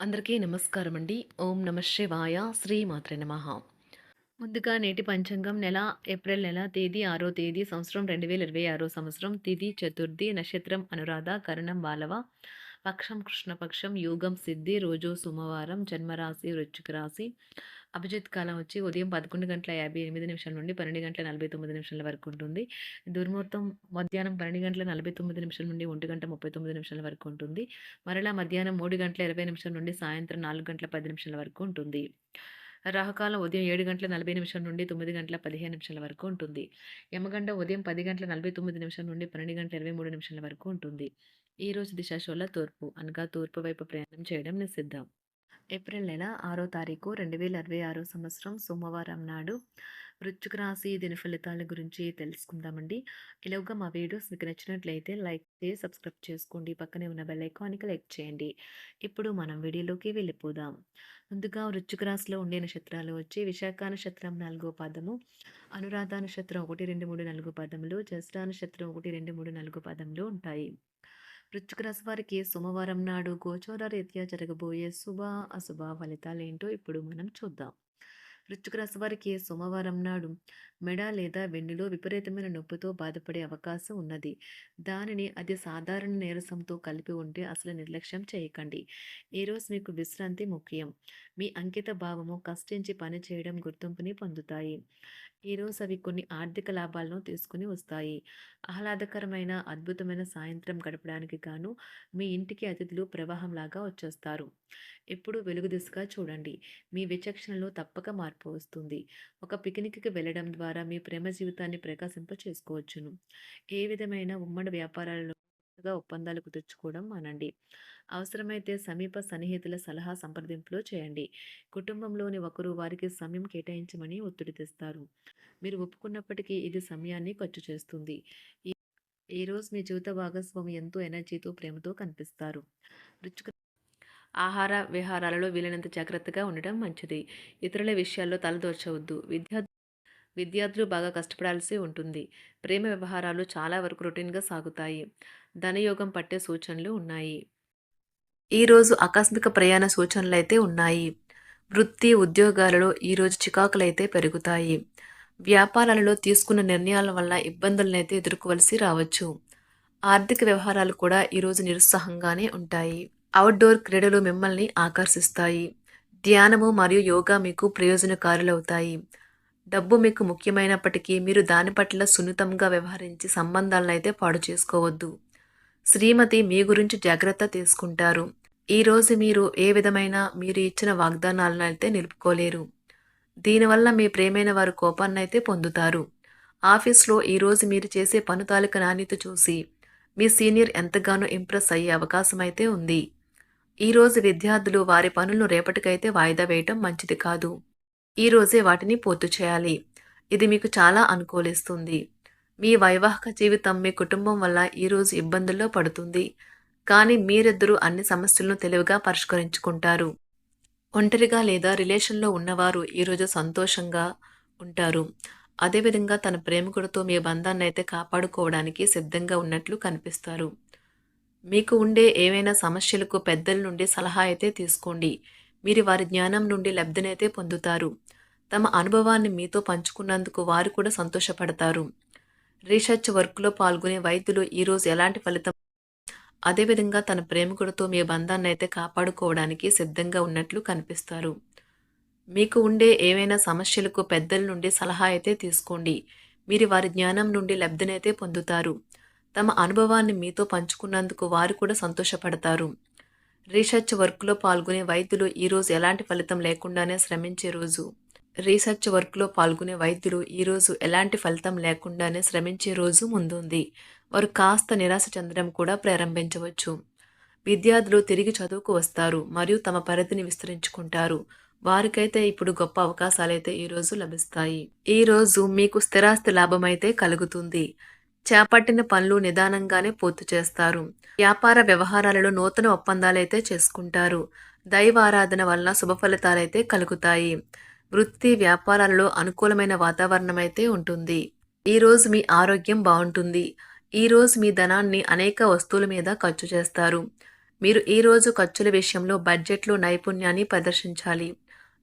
అందరికీ నమస్కారం అండి. ఓం నమ శివాయ. శ్రీమాత్రే నమః. ముందుగా నేటి పంచాంగం ఏప్రిల్ నెల తేదీ 6వ తేదీ సంవత్సరం 2026 సంవత్సరం తిథి చతుర్థి నక్షత్రం అనురాధ కరణం బాలవ పక్షం కృష్ణపక్షం యోగం సిద్ధి రోజు సోమవారం జన్మరాశి వృశ్చిక రాశి అభిజిత్ కాలం వచ్చి ఉదయం 11:58 నుండి 12:49 వరకు ఉంటుంది. దుర్ముహూర్తం మధ్యాహ్నం 12:49 నుండి 1:39 వరకు ఉంటుంది. మరలా మధ్యాహ్నం 3:20 నుండి సాయంత్రం 4:10 వరకు ఉంటుంది. రాహుకాలం ఉదయం 7:40 నుండి 9:15 వరకు ఉంటుంది. యమగండ ఉదయం 10:49 నుండి 12:23 వరకు ఉంటుంది. ఈ రోజు దిశాశూల తూర్పు అనగా తూర్పు వైపు ప్రయాణం చేయడం నిషిద్ధం. ఏప్రిల్ నెల 6వ తారీఖు 2026 సంవత్సరం సోమవారం నాడు వృశ్చిక రాశి దిన ఫలితాల గురించి తెలుసుకుందామండి. ఈలోగా మా వీడియోస్ మీకు నచ్చినట్లయితే లైక్ చేసి సబ్స్క్రైబ్ చేసుకోండి. పక్కనే ఉన్న బెల్ ఐకాన్కి క్లిక్ చేయండి. ఇప్పుడు మనం వీడియోలోకి వెళ్ళిపోదాం. ముందుగా వృశ్చిక రాశిలో ఉండే నక్షత్రాలు వచ్చి విశాఖ నక్షత్రం 4వ పాదము, అనురాధ నక్షత్రం 1, 2, 3, 4 పాదములు, జ్యేష్ఠ నక్షత్రం 1, 2, 3, 4 పాదములు ఉంటాయి. వృశ్చిక రాశి వారికి సోమవారం నాడు గోచార రీత్యా జరగబోయే శుభ అశుభ ఫలితాలేంటో ఇప్పుడు మనం చూద్దాం. వృశ్చిక రాశి వారికి సోమవారం నాడు మెడ లేదా వెన్నులో విపరీతమైన నొప్పితో బాధపడే అవకాశం ఉన్నది. దానిని అది సాధారణ నీరసంతో కలిపి ఉంటే అసలు నిర్లక్ష్యం చేయకండి. ఈరోజు మీకు విశ్రాంతి ముఖ్యం. మీ అంకిత భావము కష్టించి పని చేయడం గుర్తింపుని పొందుతాయి. ఈరోజు అవి కొన్ని ఆర్థిక లాభాలను తీసుకుని వస్తాయి. ఆహ్లాదకరమైన అద్భుతమైన సాయంత్రం గడపడానికి గాను మీ ఇంటికి అతిథులు ప్రవాహంలాగా వచ్చేస్తారు. ఎప్పుడు వెలుగు దిశగా చూడండి. మీ విచక్షణలో తప్పక మార్పు వస్తుంది. ఒక పిక్నిక్కి వెళ్ళడం ద్వారా మీ ప్రేమ జీవితాన్ని ప్రకాశింప చేసుకోవచ్చును. ఏ విధమైన ఉమ్మడి వ్యాపారాలలో ఒప్పందాలు కుదుర్చుకోవడం మానండి. అవసరమైతే సమీప సన్నిహితుల సలహా సంప్రదింపులో చేయండి. కుటుంబంలోని ఒకరు వారికి సమయం కేటాయించమని ఒత్తిడి తెస్తారు. మీరు ఒప్పుకున్నప్పటికీ ఇది సమయాన్ని ఖర్చు చేస్తుంది. ఈ ఈరోజు మీ జీవిత భాగస్వామి ఎంతో ఎనర్జీతో ప్రేమతో కనిపిస్తారు. వృచ్చిక ఆహార విహారాలలో వీలైనంత జాగ్రత్తగా ఉండటం మంచిది. ఇతరుల విషయాల్లో తలదూర్చవద్దు. విద్యార్థులు బాగా కష్టపడాల్సి ఉంటుంది. ప్రేమ వ్యవహారాలు చాలా వరకు రొటీన్గా సాగుతాయి. ధనయోగం పట్టే సూచనలు ఉన్నాయి. ఈరోజు ఆకస్మిక ప్రయాణ సూచనలైతే ఉన్నాయి. వృత్తి ఉద్యోగాలలో ఈరోజు చికాకులైతే పెరుగుతాయి. వ్యాపారాలలో తీసుకున్న నిర్ణయాల వల్ల ఇబ్బందులనైతే ఎదుర్కోవలసి రావచ్చు. ఆర్థిక వ్యవహారాలు కూడా ఈరోజు నిరుత్సాహంగానే ఉంటాయి. అవుట్డోర్ క్రీడలు మిమ్మల్ని ఆకర్షిస్తాయి. ధ్యానము మరియు యోగా మీకు ప్రయోజనకారులవుతాయి. డబ్బు మీకు ముఖ్యమైనప్పటికీ మీరు దాని పట్ల సున్నితంగా వ్యవహరించి సంబంధాలను అయితే పాడు చేసుకోవద్దు. శ్రీమతి మీ గురించి జాగ్రత్త తీసుకుంటారు. ఈరోజు మీరు ఏ విధమైన మీరు ఇచ్చిన వాగ్దానాలను అయితే నిలుపుకోలేరు. దీనివల్ల మీ ప్రేమైన వారు కోపాన్నైతే పొందుతారు. ఆఫీస్లో ఈరోజు మీరు చేసే పను తాలూక నాణ్యత చూసి మీ సీనియర్ ఎంతగానో ఇంప్రెస్ అయ్యే అవకాశం అయితే ఉంది. ఈరోజు విద్యార్థులు వారి పనులను రేపటికైతే వాయిదా వేయటం మంచిది కాదు. ఈరోజే వాటిని పూర్తి చేయాలి. ఇది మీకు చాలా అనుకూలిస్తుంది. మీ వైవాహిక జీవితం మీ కుటుంబం వల్ల ఈరోజు ఇబ్బందుల్లో పడుతుంది. కానీ మీరిద్దరూ అన్ని సమస్యలను తెలివిగా పరిష్కరించుకుంటారు. ఒంటరిగా లేదా రిలేషన్లో ఉన్నవారు ఈరోజు సంతోషంగా ఉంటారు. అదేవిధంగా తన ప్రేమికుడితో మీ బంధాన్ని అయితే కాపాడుకోవడానికి సిద్ధంగా ఉన్నట్లు కనిపిస్తారు. మీకు ఉండే ఏవైనా సమస్యలకు పెద్దల నుండి సలహా అయితే తీసుకోండి. మీరు వారి జ్ఞానం నుండి లబ్ధినైతే పొందుతారు. తమ అనుభవాన్ని మీతో పంచుకున్నందుకు వారు కూడా సంతోషపడతారు. రీసెర్చ్ వర్క్లో పాల్గొనే వైద్యులు ఈరోజు ఎలాంటి ఫలితం అదేవిధంగా తన ప్రేమికుడితో మీ బంధాన్ని అయితే కాపాడుకోవడానికి సిద్ధంగా ఉన్నట్లు కనిపిస్తారు. మీకు ఉండే ఏవైనా సమస్యలకు పెద్దల నుండి సలహా అయితే తీసుకోండి. మీరు వారి జ్ఞానం నుండి లబ్ధినైతే పొందుతారు. తమ అనుభవాన్ని మీతో పంచుకున్నందుకు వారు కూడా సంతోషపడతారు. రీసెర్చ్ వర్క్లో పాల్గొనే వైద్యులు ఈరోజు ఎలాంటి ఫలితం లేకుండానే శ్రమించే రోజు. రీసెర్చ్ వర్క్లో పాల్గొనే వైద్యులు ఈరోజు ఎలాంటి ఫలితం లేకుండానే శ్రమించే రోజు ముందుంది. వారు కాస్త నిరాశ చెందడం కూడా ప్రారంభించవచ్చు. విద్యార్థులు తిరిగి చదువుకు వస్తారు మరియు తమ పరిధిని విస్తరించుకుంటారు. వారికైతే ఇప్పుడు గొప్ప అవకాశాలైతే ఈరోజు లభిస్తాయి. ఈరోజు మీకు స్థిరాస్తి లాభమైతే కలుగుతుంది. చేపట్టిన పనులు నిదానంగానే పూర్తి చేస్తారు. వ్యాపార వ్యవహారాలలో నూతన ఒప్పందాలైతే చేసుకుంటారు. దైవ ఆరాధన వలన శుభ ఫలితాలైతే కలుగుతాయి. వృత్తి వ్యాపారాలలో అనుకూలమైన వాతావరణం అయితే ఉంటుంది. ఈరోజు మీ ఆరోగ్యం బాగుంటుంది. ఈరోజు మీ ధనాన్ని అనేక వస్తువుల మీద ఖర్చు చేస్తారు. మీరు ఈరోజు ఖర్చుల విషయంలో బడ్జెట్లో నైపుణ్యాన్ని ప్రదర్శించాలి.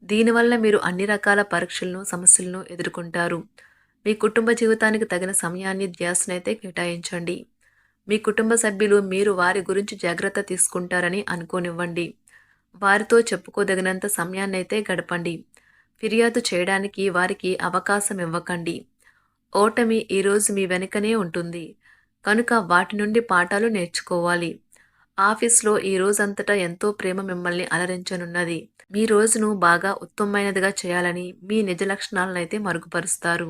దీనివల్ల మీరు అన్ని రకాల పరీక్షలను, సమస్యలను ఎదుర్కొంటారు. మీ కుటుంబ జీవితానికి తగిన సమయాన్ని, ధ్యాసనైతే కేటాయించండి. మీ కుటుంబ సభ్యులు మీరు వారి గురించి జాగ్రత్త తీసుకుంటారని అనుకోనివ్వండి. వారితో చెప్పుకోదగినంత సమయాన్నైతే గడపండి. ఫిర్యాదు చేయడానికి వారికి అవకాశం ఇవ్వకండి. ఓటమి ఈరోజు మీ వెనుకనే ఉంటుంది. కనుక వాటి నుండి పాఠాలు నేర్చుకోవాలి. ఆఫీస్‌లో ఈ రోజంతటా ఎంతో ప్రేమ మిమ్మల్ని అలరించనున్నది. మీ రోజును బాగా ఉత్తమమైనదిగా చేయాలని మీ నిజ లక్షణాలనైతే మరుగుపరుస్తారు.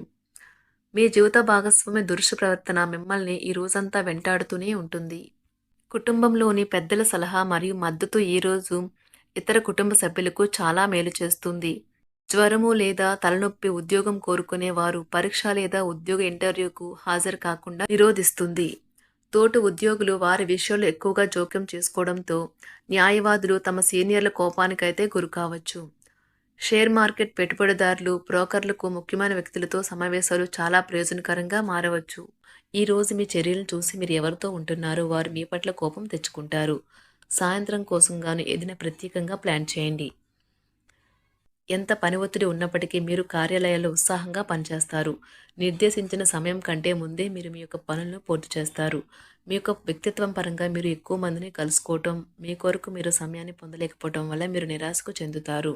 మీ జీవిత భాగస్వామి దురుసు ప్రవర్తన మిమ్మల్ని ఈ రోజంతా వెంటాడుతూనే ఉంటుంది. కుటుంబంలోని పెద్దల సలహా మరియు మద్దతు ఈరోజు ఇతర కుటుంబ సభ్యులకు చాలా మేలు చేస్తుంది. జ్వరము లేదా తలనొప్పి ఉద్యోగం కోరుకునేవారు పరీక్ష లేదా ఉద్యోగ ఇంటర్వ్యూకు హాజరు కాకుండా నిరోధిస్తుంది. తోటి ఉద్యోగులు వారి విషయాల్లో ఎక్కువగా జోక్యం చేసుకోవడంతో న్యాయవాదులు తమ సీనియర్ల కోపానికైతే గురికావచ్చు. షేర్ మార్కెట్ పెట్టుబడిదారులు, బ్రోకర్లకు ముఖ్యమైన వ్యక్తులతో సమావేశాలు చాలా ప్రయోజనకరంగా మారవచ్చు. ఈ రోజు మీ చర్యలను చూసి మీరు ఎవరితో ఉంటున్నారో వారు మీ పట్ల కోపం తెచ్చుకుంటారు. సాయంత్రం కోసం గాను ఏదైనా ప్రత్యేకంగా ప్లాన్ చేయండి. ఎంత పని ఒత్తిడి ఉన్నప్పటికీ మీరు కార్యాలయాల్లో ఉత్సాహంగా పనిచేస్తారు. నిర్దేశించిన సమయం కంటే ముందే మీరు మీ యొక్క పనులను పూర్తి చేస్తారు. మీ యొక్క వ్యక్తిత్వం పరంగా మీరు ఎక్కువ మందిని కలుసుకోవటం, మీ కొరకు మీరు సమయాన్ని పొందలేకపోవటం వల్ల మీరు నిరాశకు చెందుతారు.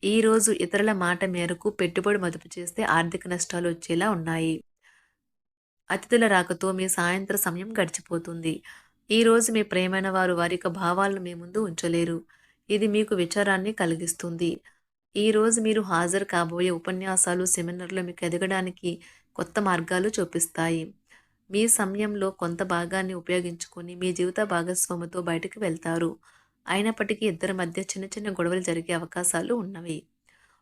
ఈరోజు ఇతరుల మాట మేరకు పెట్టుబడి మదుపు చేస్తే ఆర్థిక నష్టాలు వచ్చేలా ఉన్నాయి. అతిథుల రాకతో మీ సాయంత్ర సమయం గడిచిపోతుంది. ఈరోజు మీ ప్రియమైన వారు వారి యొక్క భావాలను మీ ముందు ఉంచలేరు. ఇది మీకు విచారాన్ని కలిగిస్తుంది. ఈరోజు మీరు హాజరు కాబోయే ఉపన్యాసాలు, సెమినార్లు మీకు ఎదగడానికి కొత్త మార్గాలు చూపిస్తాయి. మీ సమయంలో కొంత భాగాన్ని ఉపయోగించుకొని మీ జీవిత భాగస్వామితో బయటకు వెళ్తారు. అయినప్పటికీ ఇద్దరి మధ్య చిన్న చిన్న గొడవలు జరిగే అవకాశాలు ఉన్నవి.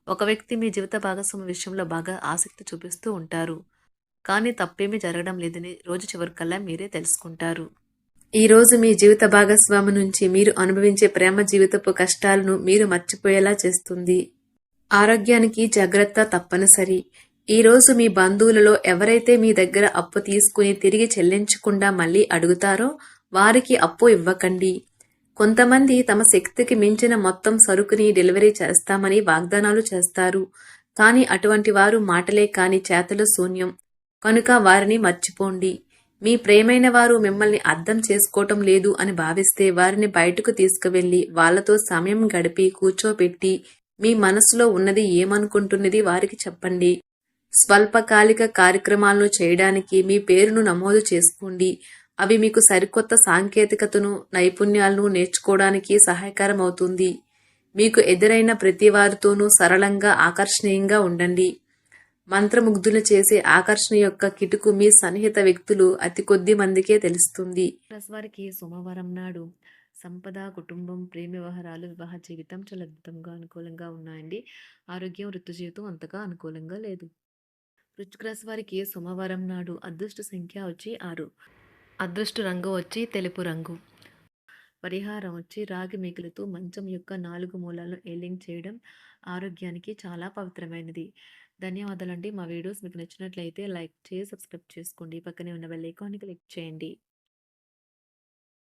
ఒక వ్యక్తి మీ జీవిత భాగస్వామి విషయంలో బాగా ఆసక్తి చూపిస్తూ ఉంటారు. కానీ తప్పేమీ జరగడం లేదని రోజు చివరికల్లా మీరే తెలుసుకుంటారు. ఈరోజు మీ జీవిత భాగస్వామి నుంచి మీరు అనుభవించే ప్రేమ జీవితపు కష్టాలను మీరు మర్చిపోయేలా చేస్తుంది. ఆరోగ్యానికి జాగ్రత్త తప్పనిసరి. ఈరోజు మీ బంధువులలో ఎవరైతే మీ దగ్గర అప్పు తీసుకుని తిరిగి చెల్లించకుండా మళ్ళీ అడుగుతారో వారికి అప్పు ఇవ్వకండి. కొంతమంది తమ శక్తికి మించిన మొత్తం సరుకుని డెలివరీ చేస్తామని వాగ్దానాలు చేస్తారు. కానీ అటువంటి వారు మాటలే కాని చేతలు శూన్యం. కనుక వారిని మర్చిపోండి. మీ ప్రియమైన వారు మిమ్మల్ని అర్థం చేసుకోవటం లేదు అని భావిస్తే వారిని బయటకు తీసుకువెళ్ళి వాళ్లతో సమయం గడిపి కూర్చోబెట్టి మీ మనసులో ఉన్నది ఏమనుకుంటున్నది వారికి చెప్పండి. స్వల్పకాలిక కార్యక్రమాలను చేయడానికి మీ పేరును నమోదు చేసుకోండి. అవి మీకు సరికొత్త సాంకేతికతను, నైపుణ్యాలను నేర్చుకోవడానికి సహాయకరం అవుతుంది. మీకు ఎదురైన ప్రతి వారితోనూ సరళంగా, ఆకర్షణీయంగా ఉండండి. మంత్రముగ్ధులు చేసే ఆకర్షణ యొక్క కిటుకు మీ సన్నిహిత వ్యక్తులు అతి కొద్ది మందికే తెలుస్తుంది. వారికి సోమవారం నాడు సంపద, కుటుంబం, ప్రేమ వ్యవహారాలు, వివాహ జీవితం చాలా అద్భుతంగా అనుకూలంగా ఉన్నాయండి. ఆరోగ్యం, వృత్తి జీవితం అంతగా అనుకూలంగా లేదు. వృశ్చిక రాశి వారికి సోమవారం నాడు అదృష్ట సంఖ్య వచ్చి 6. అదృష్ట రంగు వచ్చి తెలుపు రంగు. పరిహారం వచ్చి రాగి మేకలతో మంచం యొక్క 4 మూలలను ఏలింగ్ చేయడం ఆరోగ్యానికి చాలా పవిత్రమైనది. ధన్యవాదాలండి. మా వీడియోస్ మీకు నచ్చినట్లయితే లైక్ చేసి సబ్స్క్రైబ్ చేసుకోండి. పక్కనే ఉన్న బెల్ ఐకాన్ని క్లిక్ చేయండి.